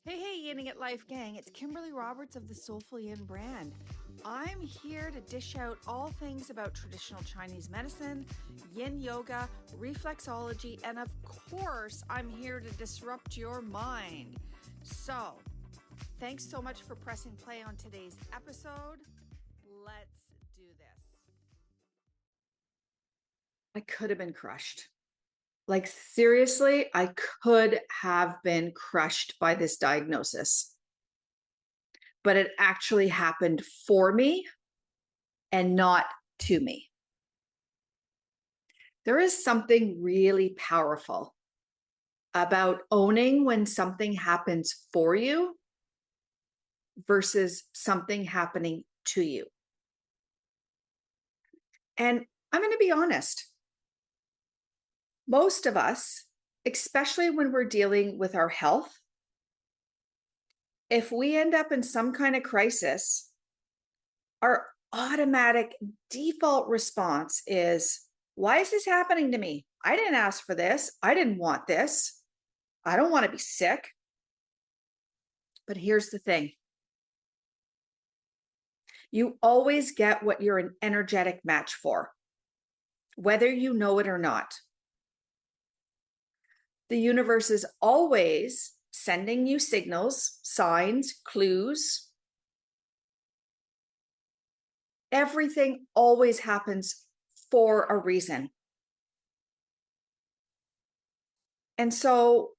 Hey, Yinning at Life Gang. It's Kimberley Roberts of the SolefulYin brand. I'm here to dish out all things about traditional Chinese medicine, yin yoga, reflexology, and of course, I'm here to disrupt your mind. So, thanks so much for pressing play on today's episode. Let's do this. I could have been crushed. Like, seriously, I could have been crushed by this diagnosis. But it actually happened for me and not to me. There is something really powerful about owning when something happens for you versus something happening to you. And I'm going to be honest. Most of us, especially when we're dealing with our health, if we end up in some kind of crisis, our automatic default response is, why is this happening to me? I didn't ask for this. I didn't want this. I don't want to be sick. But here's the thing. You always get what you're an energetic match for, whether you know it or not. The universe is always sending you signals, signs, clues. Everything always happens for a reason. And so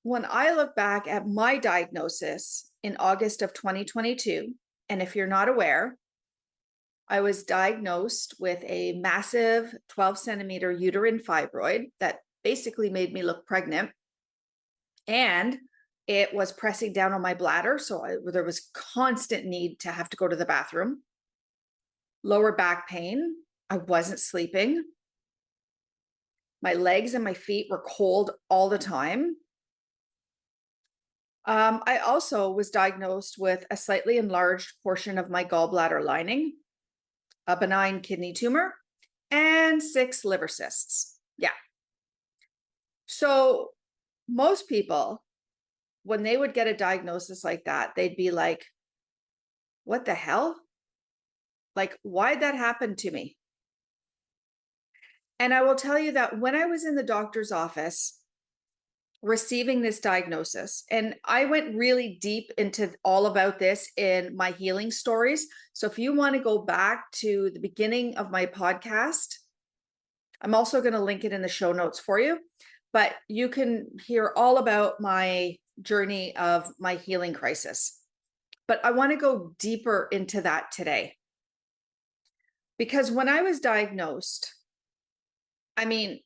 when I look back at my diagnosis in August of 2022, and if you're not aware, I was diagnosed with a massive 12-centimeter uterine fibroid that basically made me look pregnant. And it was pressing down on my bladder. So there was constant need to have to go to the bathroom. Lower back pain. I wasn't sleeping. My legs and my feet were cold all the time. I also was diagnosed with a slightly enlarged portion of my gallbladder lining, a benign kidney tumor, and 6 liver cysts. Yeah. So most people, when they would get a diagnosis like that, they'd be like, what the hell? Like, why'd that happen to me? And I will tell you that when I was in the doctor's office receiving this diagnosis, and I went really deep into all about this in my healing stories. So if you want to go back to the beginning of my podcast, I'm also going to link it in the show notes for you, but you can hear all about my journey of my healing crisis. But I want to go deeper into that today. Because when I was diagnosed, I mean,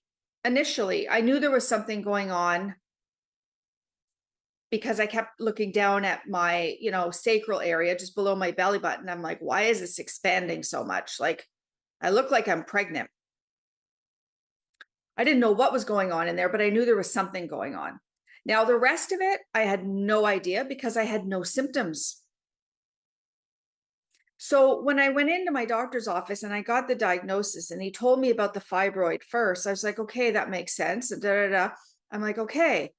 initially, I knew there was something going on because I kept looking down at my, sacral area just below my belly button. I'm like, why is this expanding so much? Like, I look like I'm pregnant. I didn't know what was going on in there, but I knew there was something going on. Now, the rest of it, I had no idea because I had no symptoms. So when I went into my doctor's office and I got the diagnosis and he told me about the fibroid first, I was like, okay, that makes sense. I'm like, okay.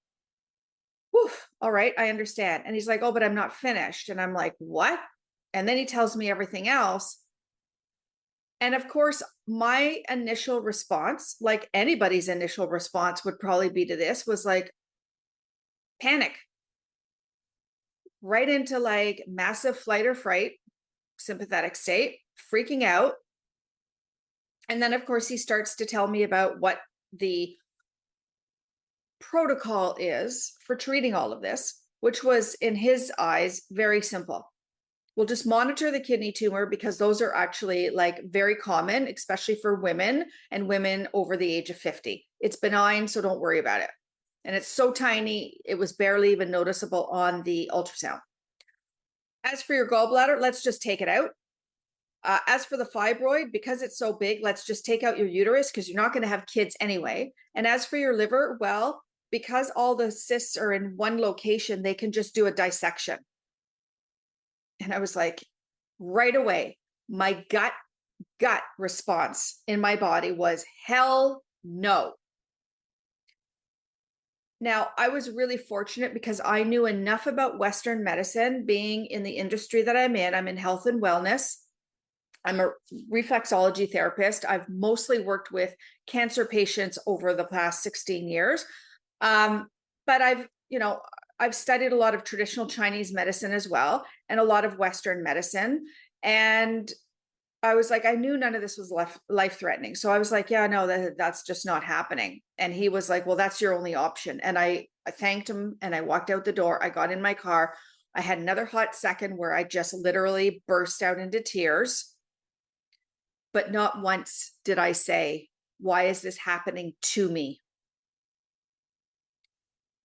Whew, all right, I understand. And he's like, oh, but I'm not finished. And I'm like, what? And then he tells me everything else. And of course, my initial response, like anybody's initial response would probably be to this, was like panic. Right into like massive flight or fright, sympathetic state, freaking out. And then, of course, he starts to tell me about what the protocol is for treating all of this, which was, in his eyes, very simple. We'll just monitor the kidney tumor because those are actually like very common, especially for women and women over the age of 50. It's benign, so don't worry about it. And it's so tiny, it was barely even noticeable on the ultrasound. As for your gallbladder, let's just take it out. As for the fibroid, because it's so big, let's just take out your uterus because you're not going to have kids anyway. And as for your liver, well, because all the cysts are in one location, they can just do a dissection. And I was like, right away, my gut response in my body was hell no. Now, I was really fortunate because I knew enough about Western medicine, being in the industry that I'm in. I'm in health and wellness. I'm a reflexology therapist. I've mostly worked with cancer patients over the past 16 years. But I've studied a lot of traditional Chinese medicine as well, and a lot of Western medicine. And I was like, I knew none of this was life threatening. So I was like, yeah, no, that's just not happening. And he was like, well, that's your only option. And I thanked him and I walked out the door. I got in my car. I had another hot second where I just literally burst out into tears. But not once did I say, why is this happening to me?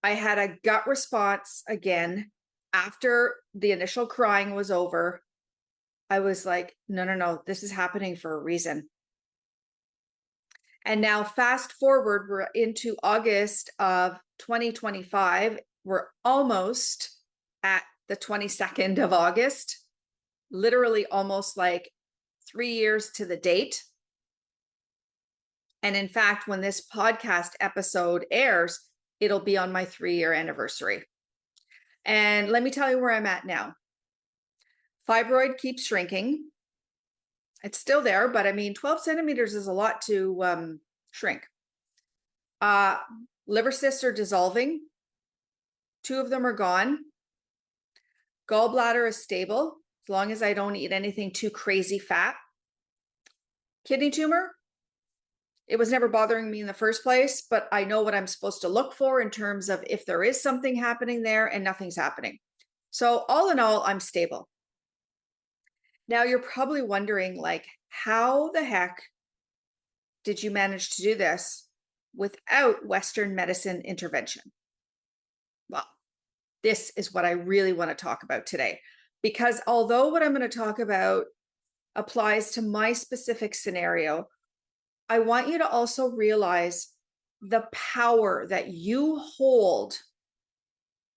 I had a gut response again after the initial crying was over. I was like, no, this is happening for a reason. And now fast forward, we're into August of 2025. We're almost at the 22nd of August, literally almost like 3 years to the date. And in fact, when this podcast episode airs, it'll be on my 3-year anniversary. And let me tell you where I'm at now. Fibroid keeps shrinking. It's still there, but I mean, 12 centimeters is a lot to shrink. Liver cysts are dissolving. 2 of them are gone. Gallbladder is stable, as long as I don't eat anything too crazy fat. Kidney tumor, it was never bothering me in the first place, but I know what I'm supposed to look for in terms of if there is something happening there, and nothing's happening. So all in all, I'm stable. Now you're probably wondering, like, how the heck did you manage to do this without Western medicine intervention? Well, this is what I really want to talk about today, because although what I'm going to talk about applies to my specific scenario, I want you to also realize the power that you hold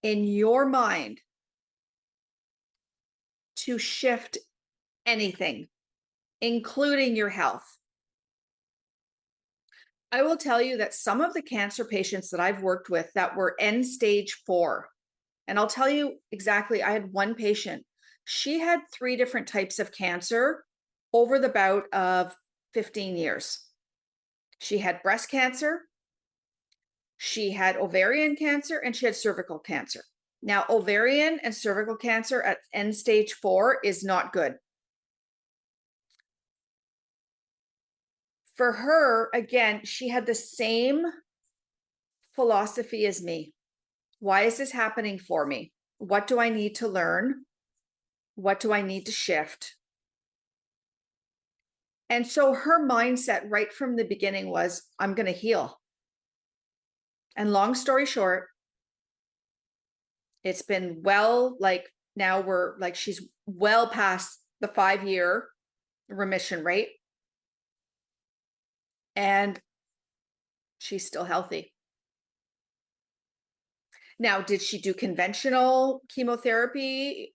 in your mind to shift anything, including your health. I will tell you that some of the cancer patients that I've worked with that were end stage 4, and I'll tell you exactly, I had one patient, she had 3 different types of cancer over the bout of 15 years. She had breast cancer, she had ovarian cancer, and she had cervical cancer. Now, ovarian and cervical cancer at end stage 4 is not good. For her, again, she had the same philosophy as me. Why is this happening for me? What do I need to learn? What do I need to shift? And so her mindset right from the beginning was, I'm going to heal. And long story short, it's been now we're like, she's well past the 5-year remission rate. And she's still healthy. Now, did she do conventional chemotherapy?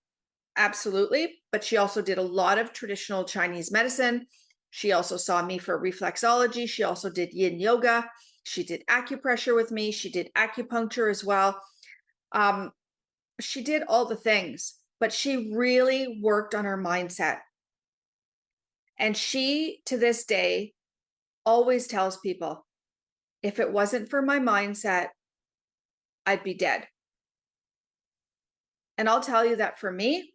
Absolutely. But she also did a lot of traditional Chinese medicine. She also saw me for reflexology. She also did yin yoga. She did acupressure with me. She did acupuncture as well. She did all the things, but she really worked on her mindset. And she, to this day, always tells people, if it wasn't for my mindset, I'd be dead. And I'll tell you that for me,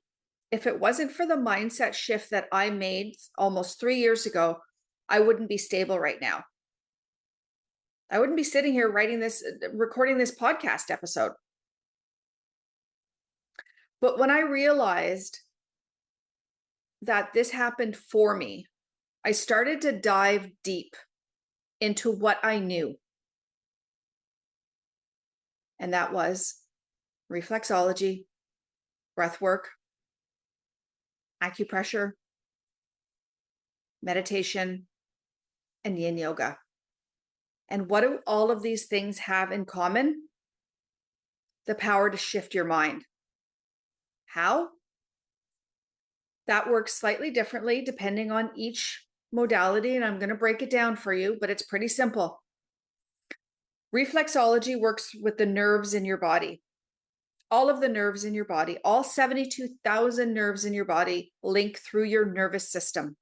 if it wasn't for the mindset shift that I made almost 3 years ago, I wouldn't be stable right now. I wouldn't be sitting here recording this podcast episode. But when I realized that this happened for me, I started to dive deep into what I knew. And that was reflexology, breath work, acupressure, meditation, and yin yoga. And what do all of these things have in common? The power to shift your mind. How? That works slightly differently depending on each modality, and I'm going to break it down for you, but it's pretty simple. Reflexology works with the nerves in your body. All of the nerves in your body, all 72,000 nerves in your body link through your nervous system.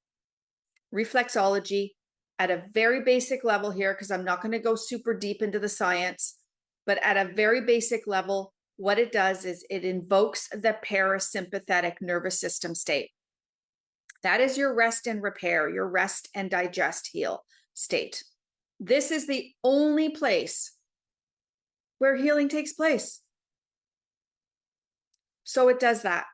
Reflexology at a very basic level here, because I'm not going to go super deep into the science, but at a very basic level, what it does is it invokes the parasympathetic nervous system state. That is your rest and repair, your rest and digest, heal state. This is the only place where healing takes place. So it does that.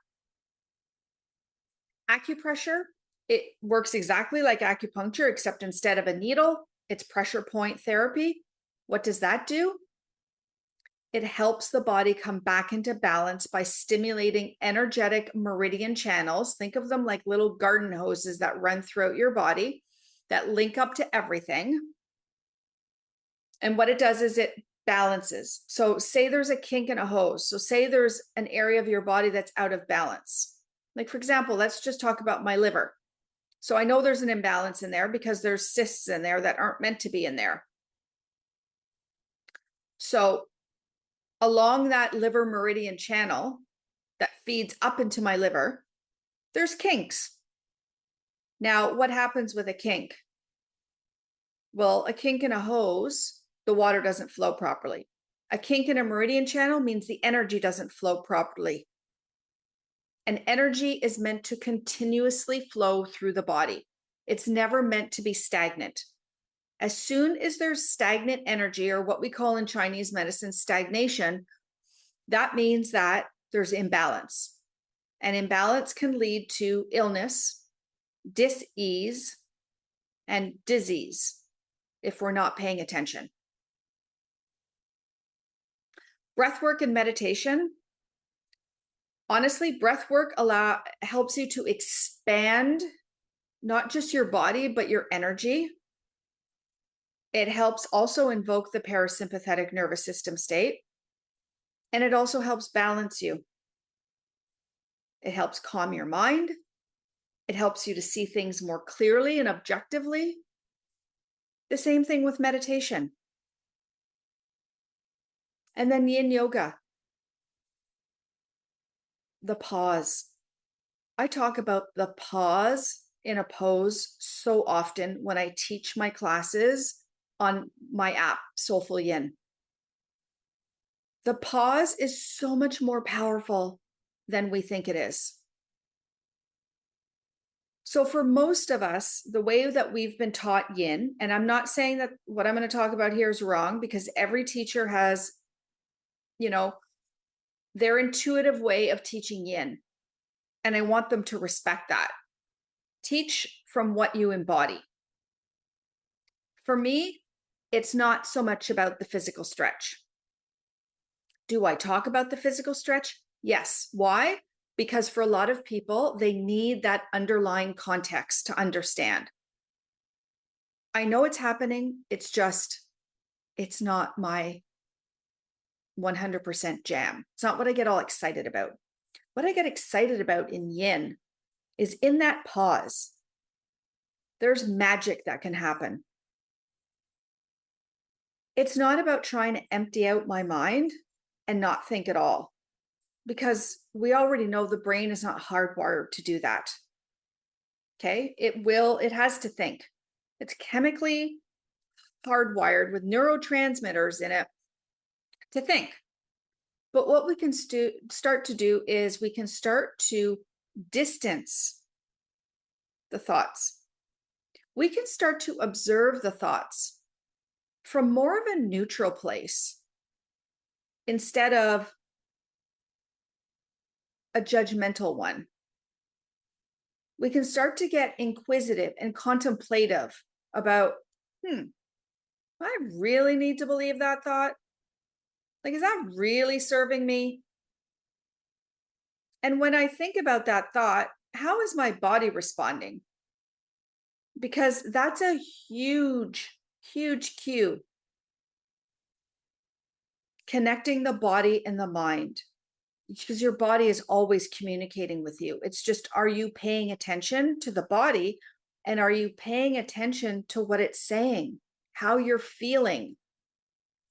Acupressure, it works exactly like acupuncture, except instead of a needle, it's pressure point therapy. What does that do? It helps the body come back into balance by stimulating energetic meridian channels. Think of them like little garden hoses that run throughout your body that link up to everything. And what it does is it balances. So say there's a kink in a hose. So say there's an area of your body that's out of balance. Like, for example, let's just talk about my liver. So I know there's an imbalance in there because there's cysts in there that aren't meant to be in there. So along that liver meridian channel that feeds up into my liver, there's kinks. Now, what happens with a kink? Well, a kink in a hose, the water doesn't flow properly. A kink in a meridian channel means the energy doesn't flow properly. And energy is meant to continuously flow through the body. It's never meant to be stagnant. As soon as there's stagnant energy, or what we call in Chinese medicine stagnation, that means that there's imbalance. And imbalance can lead to illness, dis-ease, and disease if we're not paying attention. Breathwork and meditation. Honestly, breath work helps you to expand not just your body, but your energy. It helps also invoke the parasympathetic nervous system state. And it also helps balance you. It helps calm your mind. It helps you to see things more clearly and objectively. The same thing with meditation. And then yin yoga. The pause. I talk about the pause in a pose so often when I teach my classes on my app, SolefulYin. The pause is so much more powerful than we think it is. So for most of us, the way that we've been taught yin, and I'm not saying that what I'm going to talk about here is wrong, because every teacher has, their intuitive way of teaching yin. And I want them to respect that. Teach from what you embody. For me, it's not so much about the physical stretch. Do I talk about the physical stretch? Yes. Why? Because for a lot of people, they need that underlying context to understand. I know it's happening. It's not my 100% jam. It's not what I get all excited about. What I get excited about in yin is in that pause, there's magic that can happen. It's not about trying to empty out my mind and not think at all, because we already know the brain is not hardwired to do that. Okay, it has to think. It's chemically hardwired with neurotransmitters in it to think. But what we can start to do is we can start to distance the thoughts. We can start to observe the thoughts from more of a neutral place instead of a judgmental one. We can start to get inquisitive and contemplative about, I really need to believe that thought? Like, is that really serving me? And when I think about that thought, how is my body responding? Because that's a huge, huge cue. Connecting the body and the mind, because your body is always communicating with you. It's just, are you paying attention to the body? And are you paying attention to what it's saying, how you're feeling?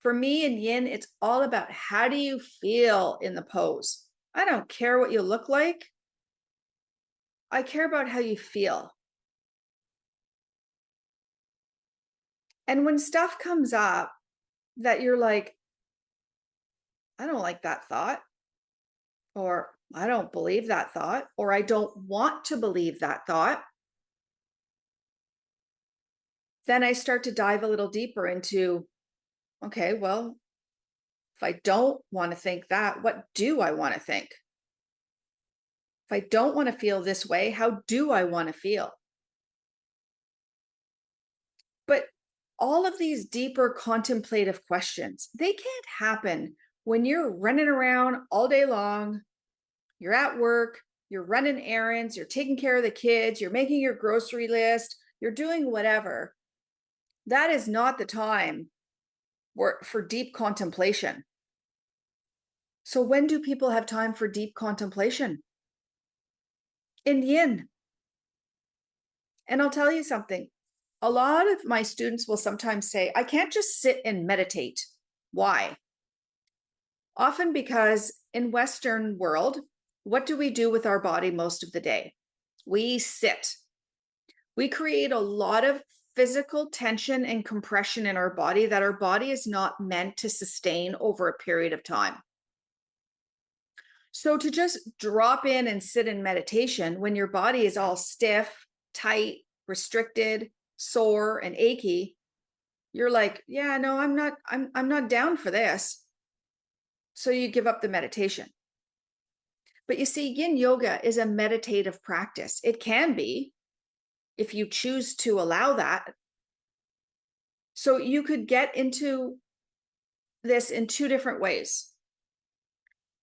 For me in yin, it's all about how do you feel in the pose. I don't care what you look like. I care about how you feel. And when stuff comes up that you're like, I don't like that thought, or I don't believe that thought, or I don't want to believe that thought, then I start to dive a little deeper into, okay, well, if I don't want to think that, what do I want to think? If I don't want to feel this way, how do I want to feel? But all of these deeper contemplative questions, they can't happen when you're running around all day long, you're at work, you're running errands, you're taking care of the kids, you're making your grocery list, you're doing whatever. That is not the time for deep contemplation. So when do people have time for deep contemplation? In yin. And I'll tell you something. A lot of my students will sometimes say, I can't just sit and meditate. Why? Often because in Western world, what do we do with our body most of the day? We sit. We create a lot of physical tension and compression in our body that our body is not meant to sustain over a period of time. So to just drop in and sit in meditation when your body is all stiff, tight, restricted, sore, and achy, you're like, yeah, no, I'm not down for this. So you give up the meditation. But you see, yin yoga is a meditative practice. It can be if you choose to allow that. So you could get into this in two different ways.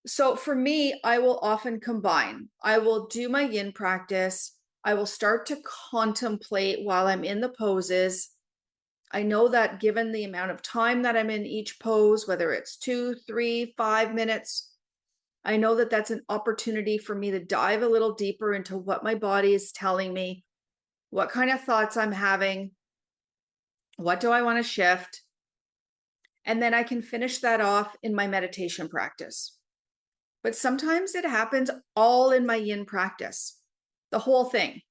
So for me, I will often combine. I will do my yin practice. I will start to contemplate while I'm in the poses. I know that given the amount of time that I'm in each pose, whether it's 2, 3, 5 minutes, I know that that's an opportunity for me to dive a little deeper into what my body is telling me, what kind of thoughts I'm having, what do I want to shift, and then I can finish that off in my meditation practice. But sometimes it happens all in my yin practice, the whole thing.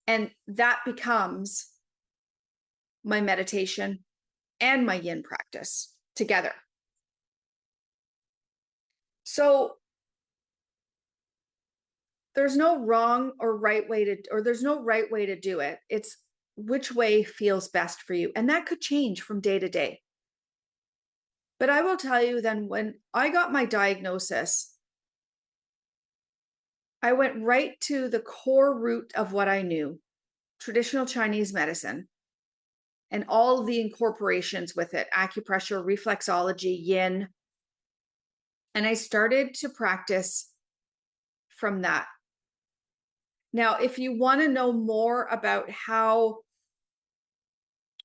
And that becomes my meditation and my yin practice together. So there's no wrong or right way to, or there's no right way to do it. It's which way feels best for you. And that could change from day to day. But I will tell you then, when I got my diagnosis, I went right to the core root of what I knew, traditional Chinese medicine, and all the incorporations with it, acupressure, reflexology, yin. And I started to practice from that. Now, if you want to know more about how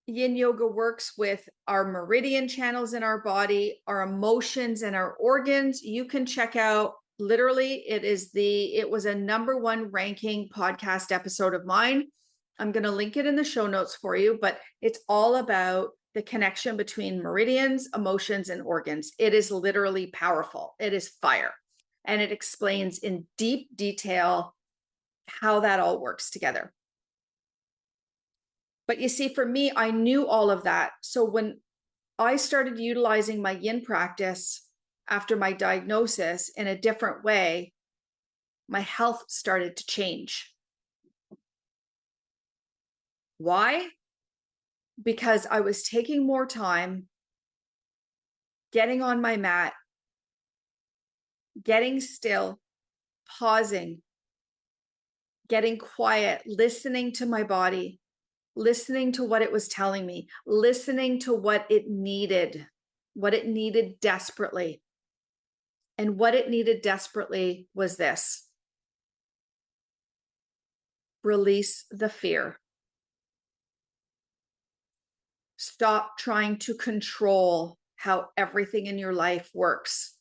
yin yoga works with our meridian channels in our body, our emotions and our organs, you can check out, literally, it was a #1 ranking podcast episode of mine. I'm going to link it in the show notes for you, but it's all about the connection between meridians, emotions, and organs. It is literally powerful. It is fire. And it explains in deep detail how that all works together. But you see, for me, I knew all of that. So when I started utilizing my yin practice after my diagnosis in a different way, my health started to change. Why? Because I was taking more time getting on my mat, getting still, pausing, getting quiet, listening to my body, listening to what it was telling me, listening to what it needed desperately. And what it needed desperately was this: release the fear. Stop trying to control how everything in your life works.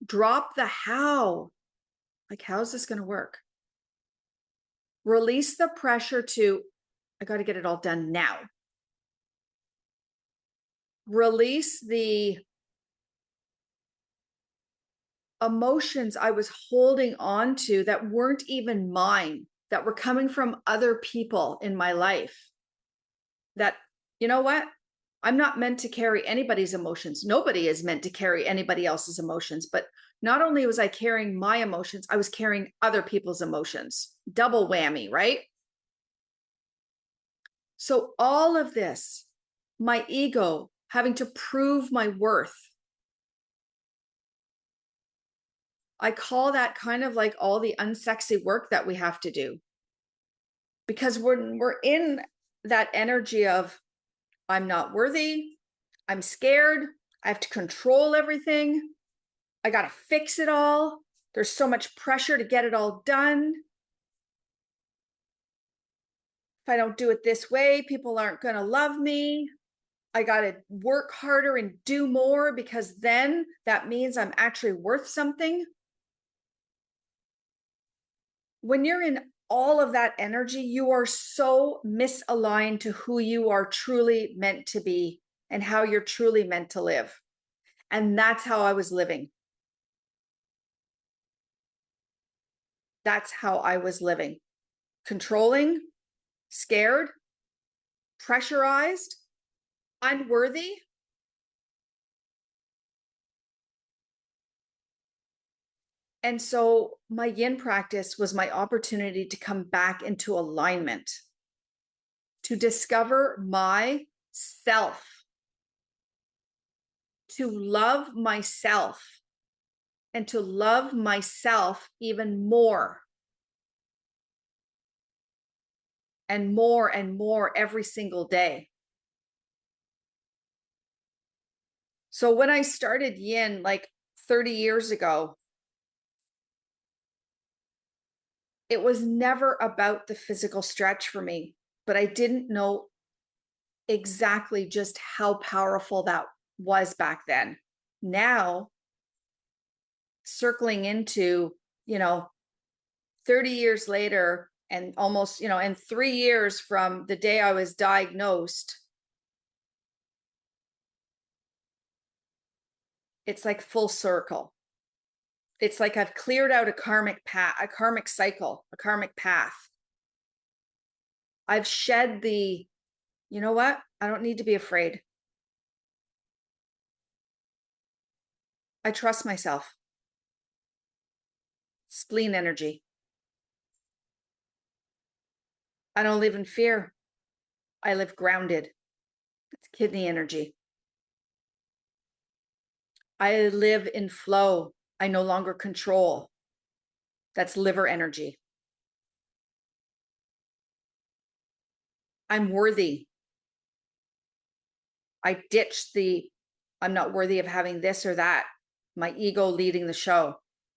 Drop the how. Like, how's this going to work? Release the pressure to, I got to get it all done now. release the emotions I was holding on to that weren't even mine, that were coming from other people in my life. That, you know what? I'm not meant to carry anybody's emotions. Nobody is meant to carry anybody else's emotions. But not only was I carrying my emotions, I was carrying other people's emotions. Double whammy, right? So all of this, my ego having to prove my worth, I call that kind of like all the unsexy work that we have to do. Because when we're in that energy of, I'm not worthy, I'm scared, I have to control everything, I got to fix it all, there's so much pressure to get it all done. If I don't do it this way, people aren't going to love me. I got to work harder and do more because then that means I'm actually worth something. When you're in all of that energy, you are so misaligned to who you are truly meant to be and how you're truly meant to live. And that's how I was living. That's how I was living. Controlling, scared, pressurized, unworthy. And so my yin practice was my opportunity to come back into alignment, to discover myself, to love myself, and to love myself even more and more every single day. So when I started yin like 30 years ago, it was never about the physical stretch for me, but I didn't know exactly just how powerful that was back then. Now, circling into, 30 years later and almost, and 3 years from the day I was diagnosed, it's like full circle. It's like I've cleared out a karmic path, a karmic cycle, a karmic path. I've shed the, you know what? I don't need to be afraid. I trust myself. Spleen energy. I don't live in fear. I live grounded. It's kidney energy. I live in flow. I no longer control. That's liver energy. I'm worthy. I ditched the, I'm not worthy of having this or that. My ego leading the show.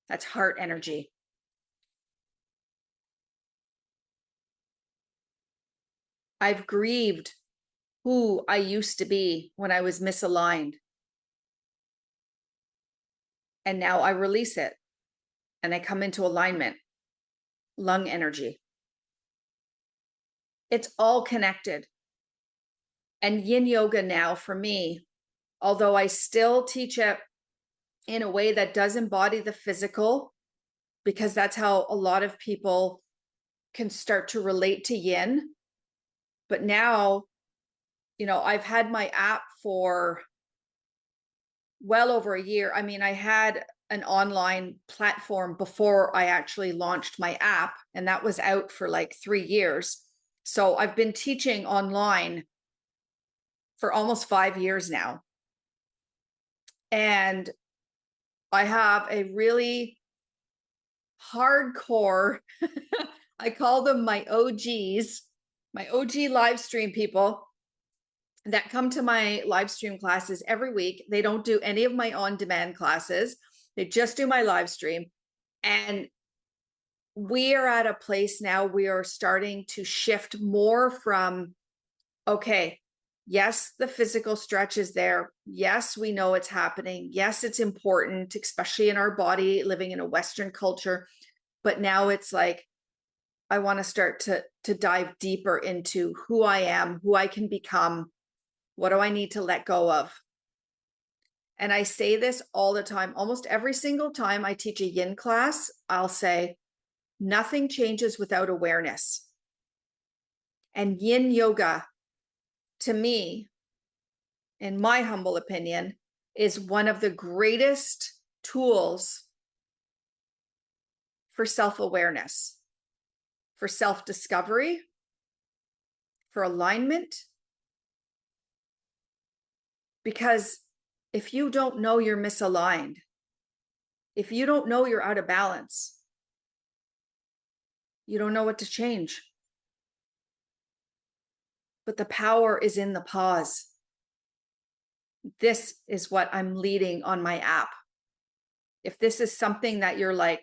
That's heart energy. I've grieved who I used to be when I was misaligned. And now I release it and I come into alignment. Lung energy. It's all connected. And yin yoga now for me, although I still teach it in a way that does embody the physical, because that's how a lot of people can start to relate to yin. But now, I've had my app for well over a year. I mean, I had an online platform before I actually launched my app, and that was out for like 3 years. So I've been teaching online for almost 5 years now. And I have a really hardcore, I call them my OGs, my OG live stream people that come to my live stream classes every week. They don't do any of my on-demand classes. They just do my live stream. And we are at a place now, we are starting to shift more from, okay, yes, the physical stretch is there. Yes, we know it's happening. Yes, it's important, especially in our body, living in a Western culture. But now it's like, I want to start to dive deeper into who I am, who I can become. What do I need to let go of? And I say this all the time. Almost every single time I teach a yin class, I'll say, nothing changes without awareness. And yin yoga, to me, in my humble opinion, is one of the greatest tools for self-awareness, for self-discovery, for alignment. Because if you don't know you're misaligned, if you don't know you're out of balance, you don't know what to change. But the power is in the pause. This is what I'm leading on my app. If this is something that you're like,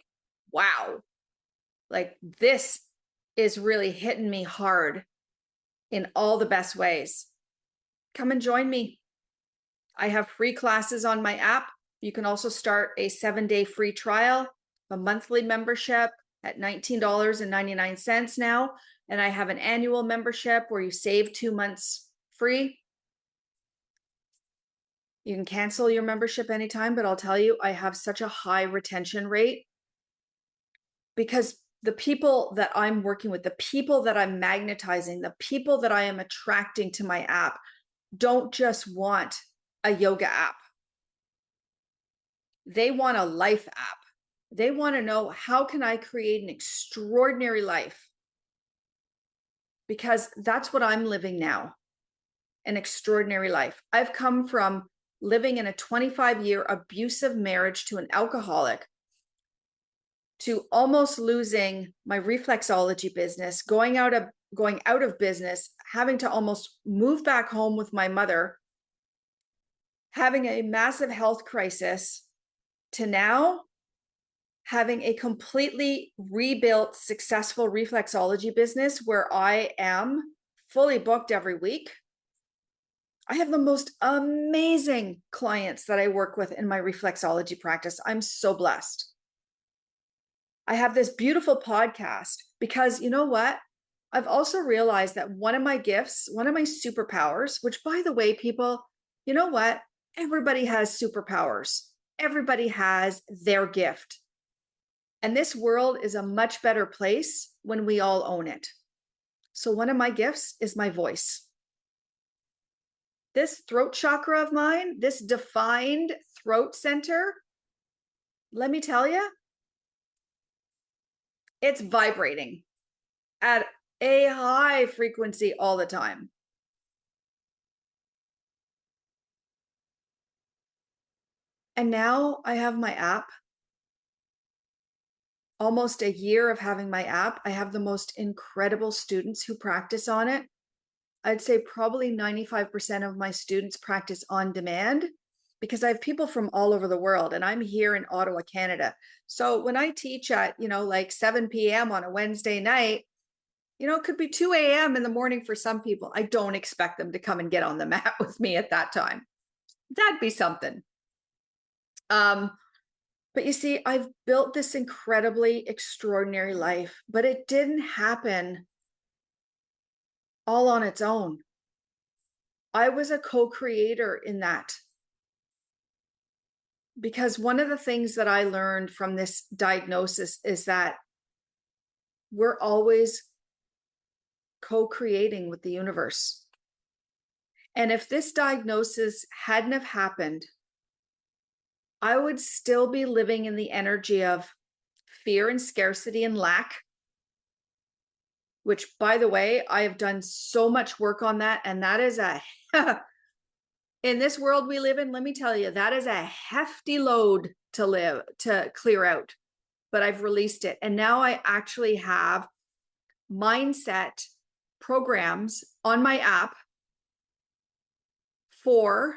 wow, like this is really hitting me hard in all the best ways, come and join me. I have free classes on my app. You can also start a 7-day free trial, a monthly membership at $19.99 now. And I have an annual membership where you save 2 months free. You can cancel your membership anytime, but I'll tell you, I have such a high retention rate because the people that I'm working with, the people that I'm magnetizing, the people that I am attracting to my app don't just want a yoga app. They want a life app. They want to know, how can I create an extraordinary life? Because that's what I'm living now, an extraordinary life. I've come from living in a 25-year abusive marriage to an alcoholic, to almost losing my reflexology business, going out of business, having to almost move back home with my mother, having a massive health crisis, to now having a completely rebuilt, successful reflexology business where I am fully booked every week. I have the most amazing clients that I work with in my reflexology practice. I'm so blessed. I have this beautiful podcast because you know what? I've also realized that one of my gifts, one of my superpowers, which by the way, people, you know what? Everybody has superpowers. Everybody has their gift. And this world is a much better place when we all own it. So one of my gifts is my voice. This throat chakra of mine, this defined throat center, let me tell you, it's vibrating at a high frequency all the time. And now I have my app. Almost a year of having my app. I have the most incredible students who practice on it. I'd say probably 95% of my students practice on demand because I have people from all over the world and I'm here in Ottawa, Canada. So when I teach at, like 7 p.m. on a Wednesday night, it could be 2 a.m. in the morning for some people. I don't expect them to come and get on the mat with me at that time. That'd be something. But you see, I've built this incredibly extraordinary life, but it didn't happen all on its own. I was a co-creator in that. Because one of the things that I learned from this diagnosis is that we're always co-creating with the universe. And if this diagnosis hadn't have happened, I would still be living in the energy of fear and scarcity and lack, which, by the way, I have done so much work on that. And that is in this world we live in, let me tell you, that is a hefty load to clear out. But I've released it. And now I actually have mindset programs on my app for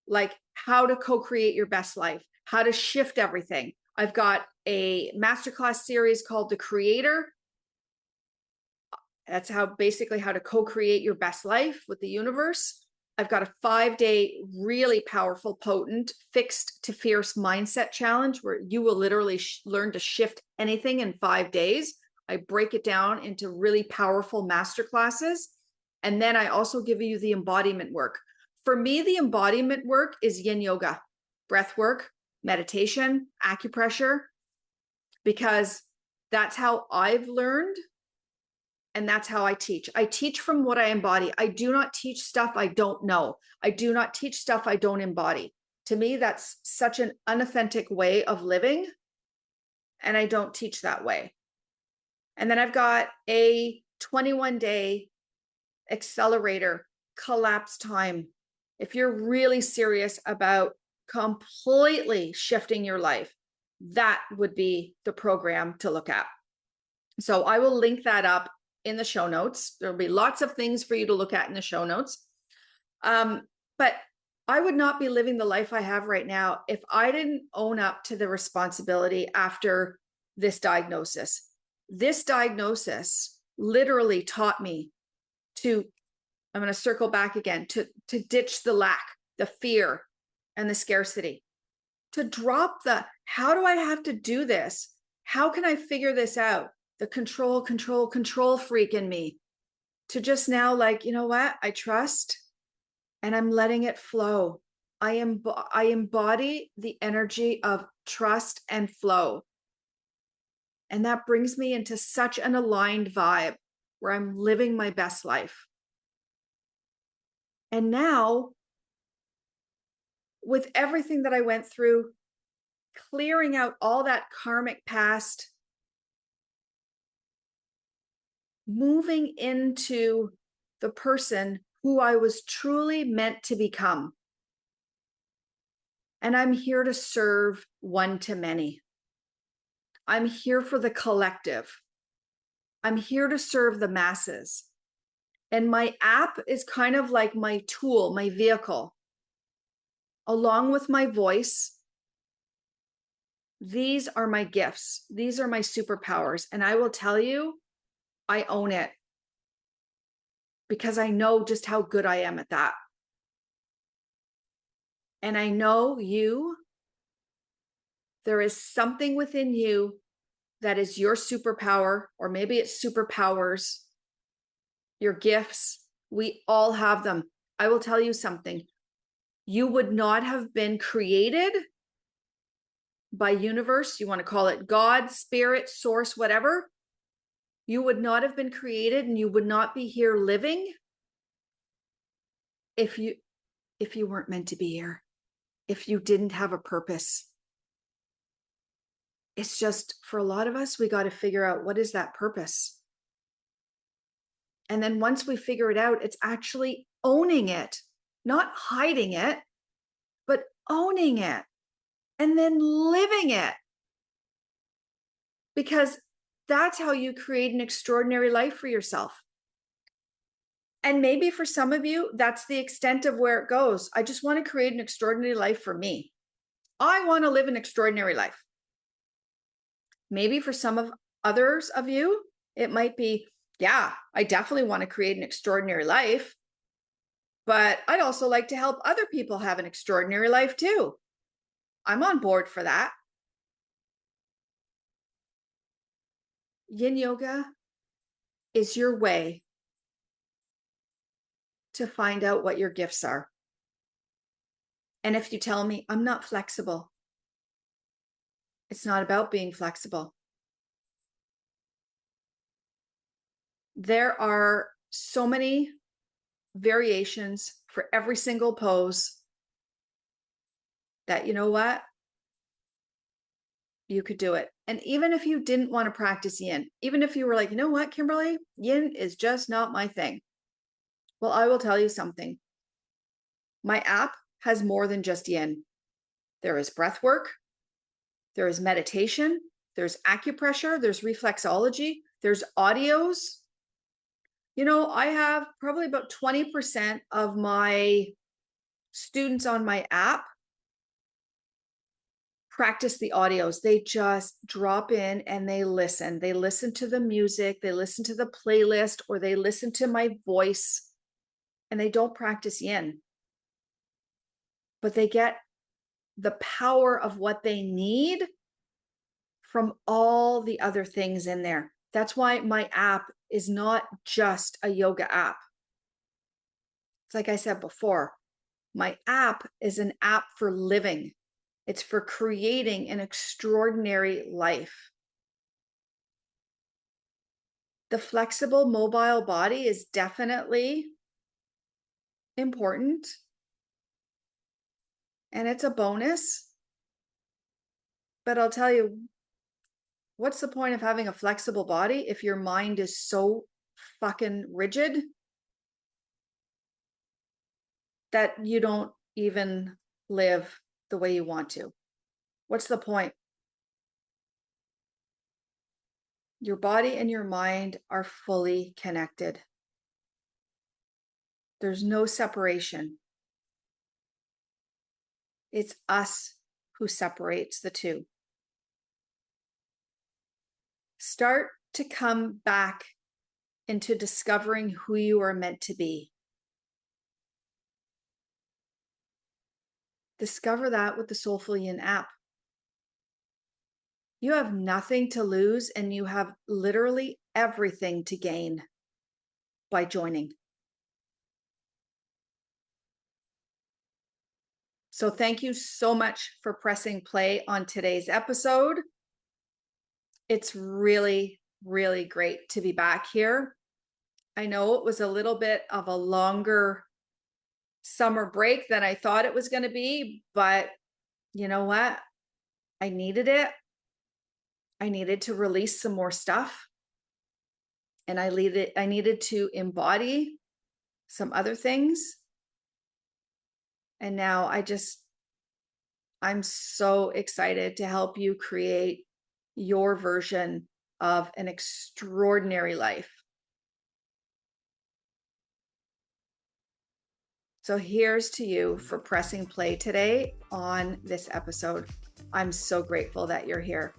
like how to co-create your best life, how to shift everything. I've got a masterclass series called The Creator. That's basically how to co-create your best life with the universe. I've got a 5-day, really powerful, potent, fixed to fierce mindset challenge where you will literally learn to shift anything in 5 days. I break it down into really powerful masterclasses. And then I also give you the embodiment work. For me, the embodiment work is yin yoga, breath work, meditation, acupressure, because that's how I've learned. And that's how I teach. I teach from what I embody. I do not teach stuff I don't know. I do not teach stuff I don't embody. To me, that's such an unauthentic way of living. And I don't teach that way. And then I've got a 21-day accelerator collapse time. If you're really serious about completely shifting your life, that would be the program to look at. So I will link that up in the show notes. There'll be lots of things for you to look at in the show notes. But I would not be living the life I have right now if I didn't own up to the responsibility after this diagnosis. This diagnosis literally taught me to, I'm going to circle back again, to ditch the lack, the fear, and the scarcity, to drop the, how do I have to do this? How can I figure this out? The control freak in me, to just now, like, you know what? I trust and I'm letting it flow. I embody the energy of trust and flow. And that brings me into such an aligned vibe where I'm living my best life. And now, with everything that I went through, clearing out all that karmic past, moving into the person who I was truly meant to become. And I'm here to serve one to many. I'm here for the collective. I'm here to serve the masses. And my app is kind of like my tool, my vehicle. Along with my voice, these are my gifts. These are my superpowers. And I will tell you, I own it, because I know just how good I am at that. And I know there is something within you that is your superpower, or maybe it's superpowers, your gifts. We all have them. I will tell you something. You would not have been created by universe. You want to call it God, spirit, source, whatever. You would not have been created, and you would not be here living if you weren't meant to be here, if you didn't have a purpose. It's just, for a lot of us, we got to figure out, what is that purpose? And then once we figure it out, it's actually owning it, not hiding it, but owning it and then living it. Because that's how you create an extraordinary life for yourself. And maybe for some of you, that's the extent of where it goes. I just want to create an extraordinary life for me. I want to live an extraordinary life. Maybe for some of others of you, it might be, yeah, I definitely want to create an extraordinary life, but I'd also like to help other people have an extraordinary life too. I'm on board for that. Yin yoga is your way to find out what your gifts are. And if you tell me I'm not flexible, it's not about being flexible. There are so many variations for every single pose that, you know what? You could do it. And even if you didn't want to practice yin, even if you were like, you know what, Kimberly, yin is just not my thing. Well, I will tell you something. My app has more than just yin. There is breath work. There is meditation. There's acupressure. There's reflexology. There's audios. You know, I have probably about 20% of my students on my app practice the audios. They just drop in and they listen. They listen to the music, they listen to the playlist, or they listen to my voice, and they don't practice yin. But they get the power of what they need from all the other things in there. That's why my app is not just a yoga app. It's like I said before, My app is an app for living. It's for creating an extraordinary life. The flexible mobile body is definitely important, and it's a bonus. But I'll tell you, what's the point of having a flexible body if your mind is so fucking rigid that you don't even live the way you want to? What's the point? Your body and your mind are fully connected. There's no separation. It's us who separates the two. Start to come back into discovering who you are meant to be. Discover that with the SolefulYin app. You have nothing to lose, and you have literally everything to gain by joining. So thank you so much for pressing play on today's episode. It's really, really great to be back here. I know it was a little bit of a longer summer break than I thought it was going to be, but you know what? I needed it. I needed to release some more stuff, and I needed to embody some other things. And now I'm so excited to help you create your version of an extraordinary life. So here's to you for pressing play today on this episode. I'm so grateful that you're here.